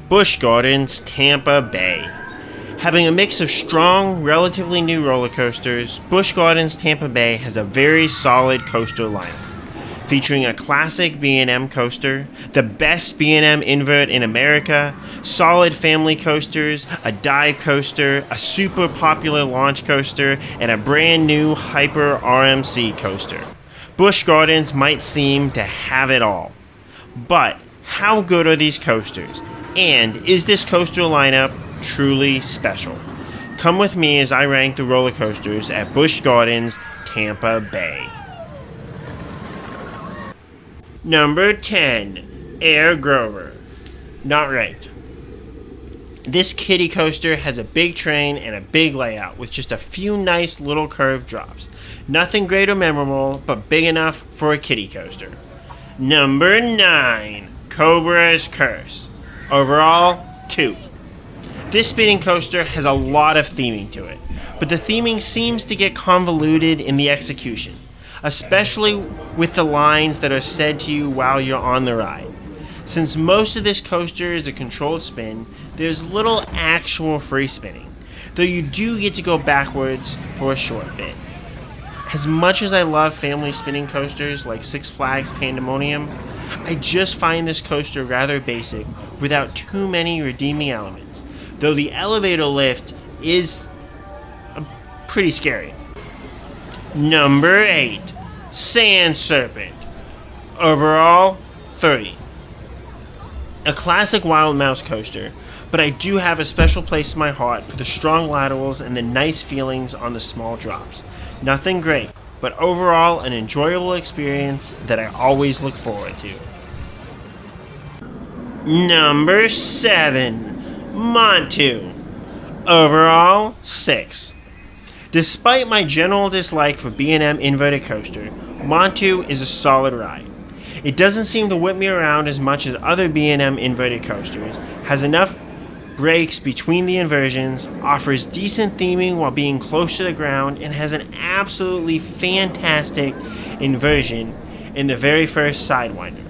Busch Gardens Tampa Bay. Having a mix of strong, relatively new roller coasters, Busch Gardens Tampa Bay has a very solid coaster lineup, featuring a classic B&M coaster, the best B&M Invert in America, solid family coasters, a dive coaster, a super popular launch coaster, and a brand new Hyper RMC coaster. Busch Gardens might seem to have it all. But how good are these coasters? And is this coaster lineup truly special? Come with me as I rank the roller coasters at Busch Gardens Tampa Bay. Number 10, Air Grover. Not ranked. This kiddie coaster has a big train and a big layout with just a few nice little curved drops. Nothing great or memorable, but big enough for a kiddie coaster. Number 9, Cobra's Curse. Overall, 2. This spinning coaster has a lot of theming to it, but the theming seems to get convoluted in the execution, especially with the lines that are said to you while you're on the ride. Since most of this coaster is a controlled spin, there's little actual free spinning, though you do get to go backwards for a short bit. As much as I love family spinning coasters like Six Flags Pandemonium, I just find this coaster rather basic without too many redeeming elements, though the elevator lift is pretty scary. Number 8, Sand Serpent. Overall, 3. A classic wild mouse coaster, but I do have a special place in my heart for the strong laterals and the nice feelings on the small drops. Nothing great, but overall an enjoyable experience that I always look forward to. Number 7, Montu. Overall, 6. Despite my general dislike for B&M inverted coaster, Montu is a solid ride. It doesn't seem to whip me around as much as other B&M inverted coasters, has enough breaks between the inversions, offers decent theming while being close to the ground, and has an absolutely fantastic inversion in the very first Sidewinder.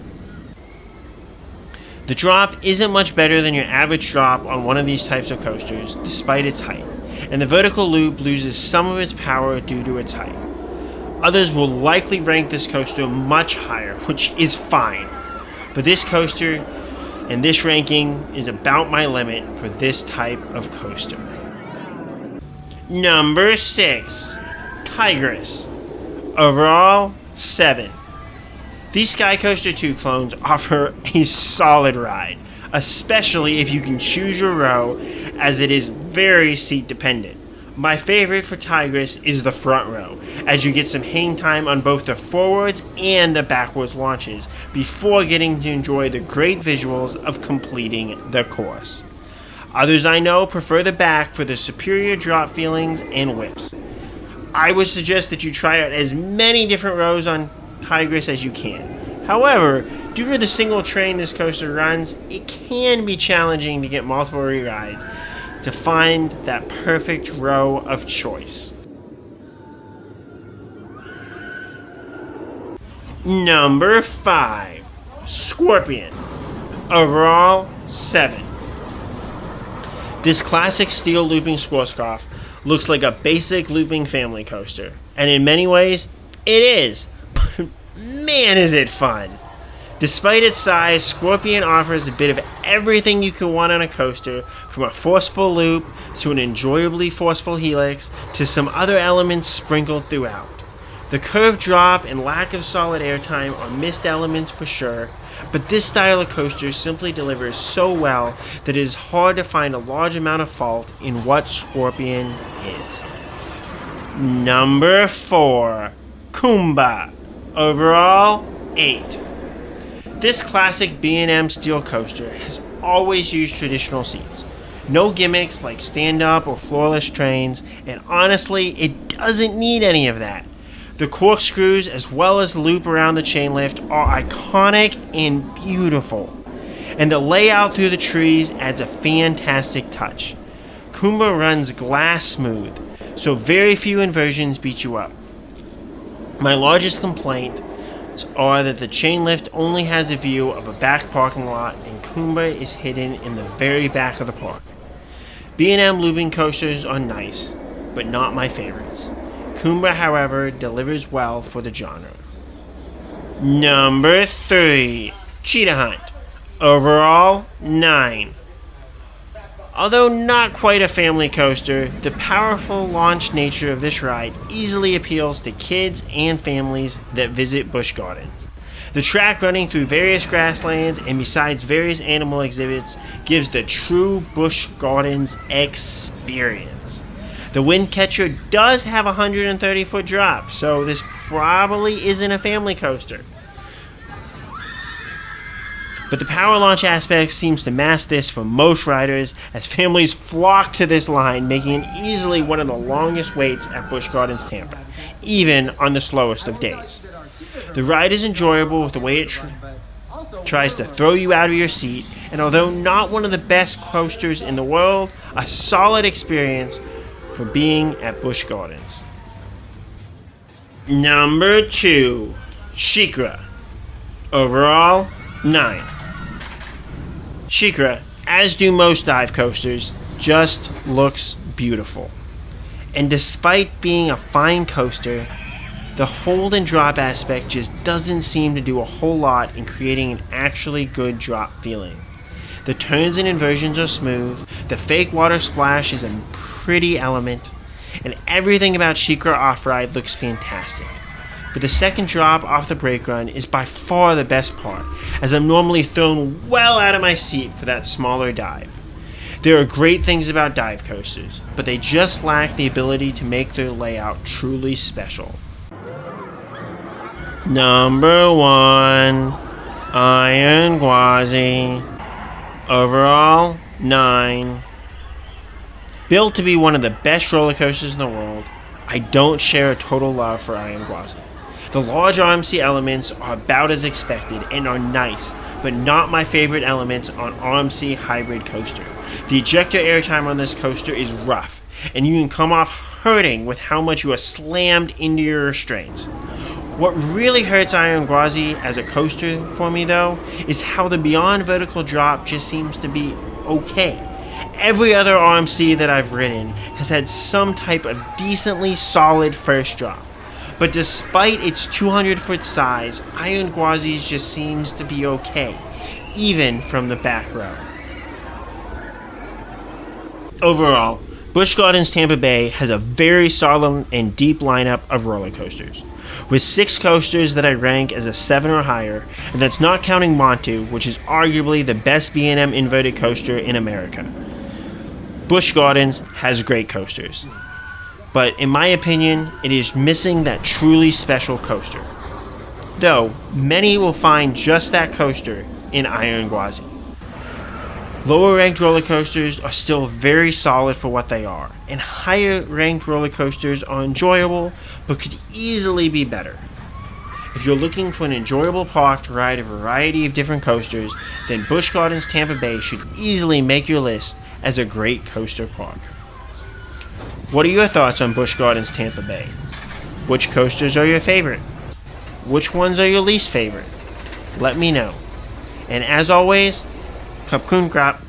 The drop isn't much better than your average drop on one of these types of coasters, despite its height, and the vertical loop loses some of its power due to its height. Others will likely rank this coaster much higher, which is fine, but this coaster and this ranking is about my limit for this type of coaster. Number 6, Tigris. Overall, 7. These Sky Coaster 2 clones offer a solid ride, especially if you can choose your row, as it is very seat dependent. My favorite for Tigris is the front row, as you get some hang time on both the forwards and the backwards launches before getting to enjoy the great visuals of completing the course. Others I know prefer the back for the superior drop feelings and whips. I would suggest that you try out as many different rows on Tigris as you can. However, due to the single train this coaster runs, it can be challenging to get multiple re-rides to find that perfect row of choice. Number 5, Scorpion. Overall, 7. This classic steel looping Schwarzkopf looks like a basic looping family coaster, and in many ways, it is. But man, is it fun! Despite its size, Scorpion offers a bit of everything you could want on a coaster, from a forceful loop to an enjoyably forceful helix to some other elements sprinkled throughout. The curved drop and lack of solid airtime are missed elements for sure, but this style of coaster simply delivers so well that it is hard to find a large amount of fault in what Scorpion is. Number 4, Kumba. Overall, 8. This classic B&M steel coaster has always used traditional seats. No gimmicks like stand-up or floorless trains, and honestly, it doesn't need any of that. The corkscrews as well as the loop around the chain lift are iconic and beautiful, and the layout through the trees adds a fantastic touch. Kumba runs glass smooth, so very few inversions beat you up. My largest complaint spots are that the chain lift only has a view of a back parking lot and Kumba is hidden in the very back of the park. B&M looping coasters are nice, but not my favorites. Kumba, however, delivers well for the genre. Number 3, Cheetah Hunt. Overall, 9. Although not quite a family coaster, the powerful launch nature of this ride easily appeals to kids and families that visit Busch Gardens. The track running through various grasslands and besides various animal exhibits gives the true Busch Gardens experience. The wind catcher does have a 130-foot drop, so this probably isn't a family coaster. But the power launch aspect seems to mask this for most riders as families flock to this line, making it easily one of the longest waits at Busch Gardens Tampa, even on the slowest of days. The ride is enjoyable with the way it tries to throw you out of your seat, and although not one of the best coasters in the world, a solid experience for being at Busch Gardens. Number 2, Shiekra. Overall, 9. Shiekra, as do most dive coasters, just looks beautiful. And despite being a fine coaster, the hold and drop aspect just doesn't seem to do a whole lot in creating an actually good drop feeling. The turns and inversions are smooth, the fake water splash is a pretty element, and everything about Shiekra Off-Ride looks fantastic. But the second drop off the brake run is by far the best part, as I'm normally thrown well out of my seat for that smaller dive. There are great things about dive coasters, but they just lack the ability to make their layout truly special. Number 1, Iron Gwazi. Overall, 9. Built to be one of the best roller coasters in the world, I don't share a total love for Iron Gwazi. The large RMC elements are about as expected and are nice, but not my favorite elements on RMC hybrid coaster. The ejector airtime on this coaster is rough, and you can come off hurting with how much you are slammed into your restraints. What really hurts Iron Gwazi as a coaster for me though, is how the beyond vertical drop just seems to be okay. Every other RMC that I've ridden has had some type of decently solid first drop. But despite its 200-foot size, Iron Gwazi's just seems to be okay, even from the back row. Overall, Busch Gardens Tampa Bay has a very solid and deep lineup of roller coasters, with 6 coasters that I rank as a 7 or higher, and that's not counting Montu, which is arguably the best B&M inverted coaster in America. Busch Gardens has great coasters, but in my opinion, it is missing that truly special coaster. Though, many will find just that coaster in Iron Gwazi. Lower ranked roller coasters are still very solid for what they are, and higher ranked roller coasters are enjoyable, but could easily be better. If you're looking for an enjoyable park to ride a variety of different coasters, then Busch Gardens Tampa Bay should easily make your list as a great coaster park. What are your thoughts on Busch Gardens Tampa Bay? Which coasters are your favorite? Which ones are your least favorite? Let me know. And as always, Kapkun Krap.